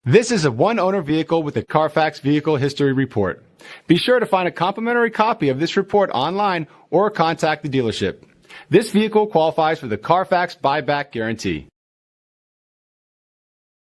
This is a one-owner vehicle with a Carfax Vehicle History Report. Be sure to find a complimentary copy of this report online or contact the dealership. This vehicle qualifies for the Carfax Buyback Guarantee.